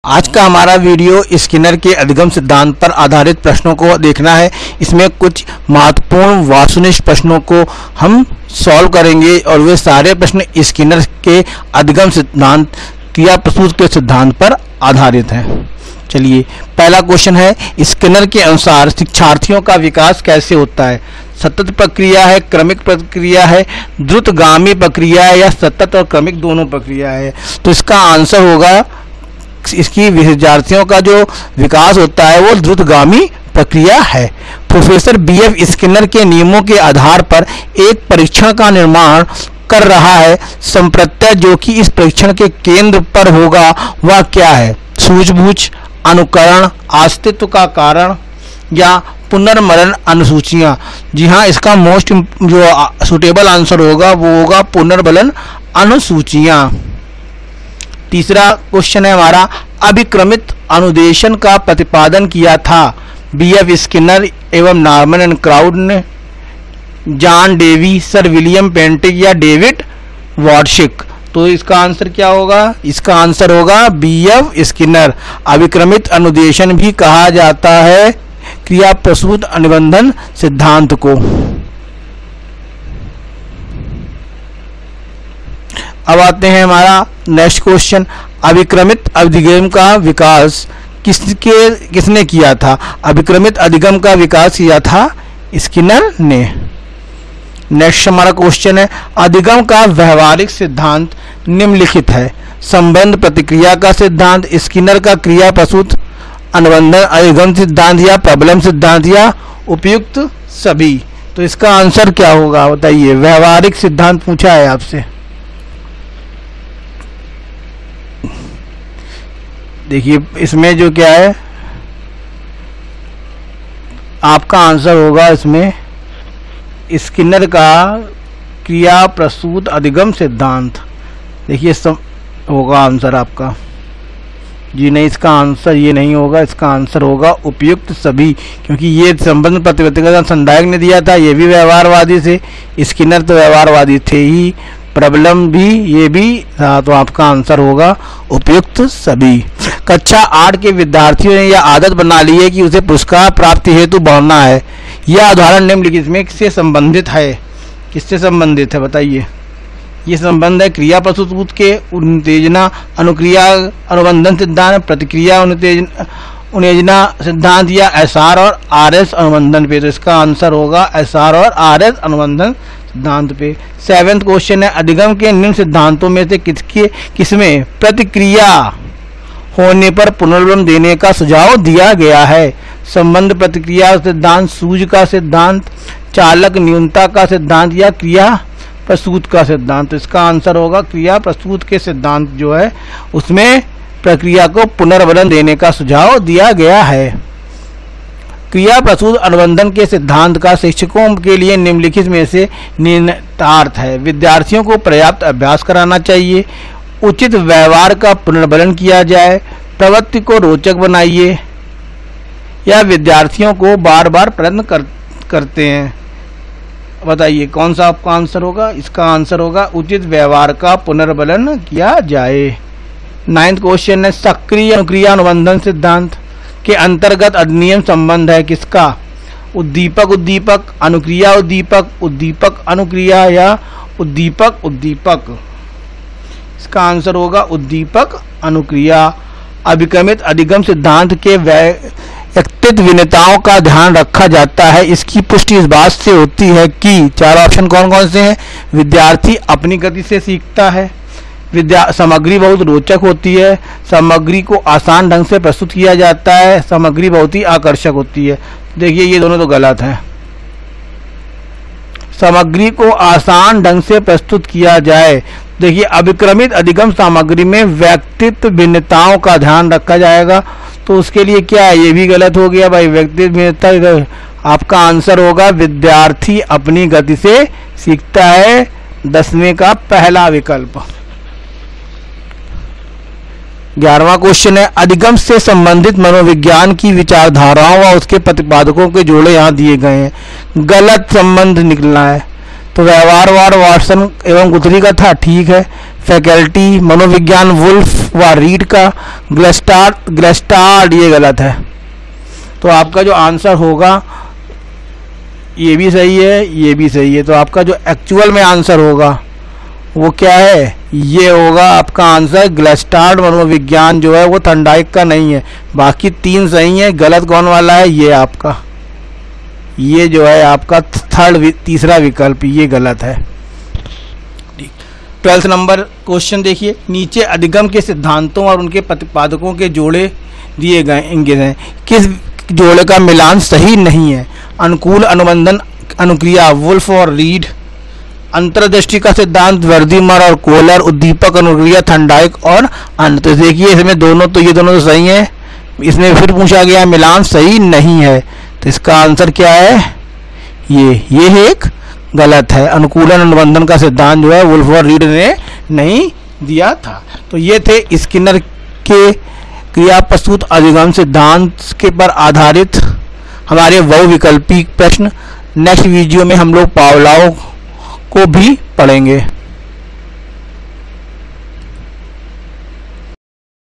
आज का हमारा वीडियो स्किनर के अधिगम सिद्धांत पर आधारित प्रश्नों को देखना है। इसमें कुछ महत्वपूर्ण वास्तुनिष्ठ प्रश्नों को हम सॉल्व करेंगे और वे सारे प्रश्न स्किनर के अधिगम सिद्धांत क्रिया प्रसूत के सिद्धांत पर आधारित हैं। चलिए, पहला क्वेश्चन है, स्किनर के अनुसार शिक्षार्थियों का विकास कैसे होता है? सतत प्रक्रिया है, क्रमिक प्रक्रिया है, द्रुतगामी प्रक्रिया है या सतत और क्रमिक दोनों प्रक्रिया है? तो इसका आंसर होगा, इसकी विद्यार्थियों का जो विकास होता है वो द्रुतगामी प्रक्रिया है। प्रोफेसर बीएफ स्किनर के नियमों के आधार पर एक परीक्षण का निर्माण कर रहा है। संप्रत्यय जो कि इस परीक्षण के केंद्र पर होगा वह क्या है? सूझबूझ, अनुकरण, अस्तित्व का कारण या पुनर्मरण अनुसूचियां? जी हाँ, इसका मोस्ट जो सुटेबल आंसर होगा वो होगा पुनर्बलन अनुसूचियां। तीसरा क्वेश्चन है हमारा, अभिक्रमित अनुदेशन का प्रतिपादन किया था बीएफ स्किनर एवं नॉर्मन एंड क्राउड ने, जॉन डेवी, सर विलियम पेंटिक या डेविड वार्शिक? तो इसका आंसर क्या होगा? इसका आंसर होगा बीएफ स्किनर। अभिक्रमित अनुदेशन भी कहा जाता है क्रिया प्रसूत अनुबंधन सिद्धांत को। अब आते हैं हमारा नेक्स्ट क्वेश्चन, अभिक्रमित अधिगम का विकास किसने किया था? अभिक्रमित अधिगम का विकास किया था स्किनर ने। नेक्स्ट हमारा क्वेश्चन है, अधिगम का व्यवहारिक सिद्धांत निम्नलिखित है। संबंध प्रतिक्रिया का सिद्धांत, स्किनर का क्रिया प्रसूत अनुबंधन अधिगम सिद्धांत या प्रबलम सिद्धांत या उपयुक्त सभी? तो इसका आंसर क्या होगा बताइए? व्यवहारिक सिद्धांत पूछा है आपसे। देखिए इसमें जो क्या है आपका आंसर होगा, इसमें स्किनर का क्रिया प्रसूत अधिगम सिद्धांत। देखिए होगा आंसर आपका। जी नहीं, इसका आंसर ये नहीं होगा, इसका आंसर होगा उपयुक्त सभी, क्योंकि ये संबंध प्रतिबद्धता संदायक ने दिया था, ये भी व्यवहारवादी थे, स्किनर तो व्यवहारवादी थे ही, प्रबलम भी ये भी था, तो आपका आंसर होगा उपयुक्त सभी। कक्षा 8 के विद्यार्थियों ने यह आदत बना ली है कि उसे पुरस्कार प्राप्ति हेतु बढ़ना है। यह उदाहरण निम्नलिखित में किससे संबंधित है? किससे संबंधित है बताइए? ये संबंध है क्रिया प्रसूत के उत्तेजना अनुक्रिया अनुबंधन सिद्धांत, प्रतिक्रिया उत्तेजना सिद्धांत या एसआर और आरएस अनुबंधन पे। तो इसका आंसर होगा एसआर और आरएस अनुबंधन सिद्धांत पे। 7वां क्वेश्चन है, अधिगम के निम्न सिद्धांतों में से किसमें प्रतिक्रिया होने पर पुनर्बल देने का सुझाव दिया गया है? संबंध प्रतिक्रिया सिद्धांत, सूझ का सिद्धांत, चालक न्यूनता का सिद्धांत या क्रिया प्रसूत का सिद्धांत? इसका आंसर होगा क्रिया प्रसूत के सिद्धांत जो है उसमें प्रक्रिया को पुनर्बलन देने का सुझाव दिया गया है। क्रिया प्रसूत अनुबंधन के सिद्धांत का शिक्षकों के लिए निम्नलिखित में से निहितार्थ है। विद्यार्थियों को पर्याप्त अभ्यास कराना चाहिए, उचित व्यवहार का पुनर्बलन किया जाए, प्रवृत्ति को रोचक बनाइए या विद्यार्थियों को बार बार प्रयत्न करते हैं? बताइए कौन सा आपका आंसर होगा? इसका आंसर होगा उचित व्यवहार का पुनर्बलन किया जाए। 9वां क्वेश्चन है, सक्रिय अनुक्रिया अनुबंधन सिद्धांत के अंतर्गत अधिनियम संबंध है किसका? उद्दीपक उद्दीपक, अनुक्रिया उद्दीपक, उद्दीपक अनुक्रिया या उद्दीपक उद्दीपक? इसका आंसर होगा उद्दीपक अनुक्रिया। अभिक्रमित अधिगम सिद्धांत के व्यक्तित्व भिन्नताओं का ध्यान रखा जाता है। इसकी पुष्टि इस बात से होती है कि, चार ऑप्शन कौन कौन से हैं? विद्यार्थी अपनी गति से सीखता है, सामग्री बहुत रोचक होती है, सामग्री को आसान ढंग से प्रस्तुत किया जाता है, सामग्री बहुत ही आकर्षक होती है। देखिए ये दोनों तो गलत है। सामग्री को आसान ढंग से प्रस्तुत किया जाए। देखिए अभिक्रमित अधिगम सामग्री में व्यक्तित्व भिन्नताओं का ध्यान रखा जाएगा, तो उसके लिए क्या है? ये भी गलत हो गया भाई, व्यक्तित्व भिन्नता। आपका आंसर होगा विद्यार्थी अपनी गति से सीखता है, 10वें का पहला विकल्प। 11वां क्वेश्चन है, अधिगम से संबंधित मनोविज्ञान की विचारधाराओं व उसके प्रतिपादकों के जोड़े यहाँ दिए गए हैं। गलत संबंध निकलना है, तो व्यवहारवाद वाटसन एवं गुथरी का था, ठीक है। फैकल्टी, मनोविज्ञान वुल्फ व रीड का, ग्लेस्टार्ड ये गलत है। तो आपका जो आंसर होगा ये भी सही है, ये भी सही है। तो आपका जो एक्चुअल में आंसर होगा वो क्या है, ये होगा आपका आंसर ग्लेस्टार्ड मनोविज्ञान जो है वो थर्नडाइक का नहीं है। बाकी 3 सही है, गलत कौन वाला है, ये आपका, ये जो है आपका तीसरा विकल्प ये गलत है। 12th नंबर क्वेश्चन देखिए, नीचे अधिगम के सिद्धांतों और उनके प्रतिपादकों के जोड़े दिए गए इंगित हैं, किस जोड़े का मिलान सही नहीं है। अनुकूल अनुबंधन अनुक्रिया वुल्फ और रीड, अंतर्दृष्टि का सिद्धांत वर्दीमर और कोलर, उद्दीपक अनुक्रिया थर्नडाइक और अन्य। तो देखिए इसमें दोनों तो ये दोनों तो सही है, इसमें फिर पूछा गया मिलान सही नहीं है, तो इसका आंसर क्या है, ये एक गलत है। अनुकूलन अनुबंधन का सिद्धांत जो है वुल्फ और रीड ने नहीं दिया था। तो ये थे स्किनर के क्रिया प्रस्तुत अधिगम सिद्धांत के पर आधारित हमारे बहुविकल्पी प्रश्न। नेक्स्ट वीडियो में हम लोग पावलोव को भी पढ़ेंगे।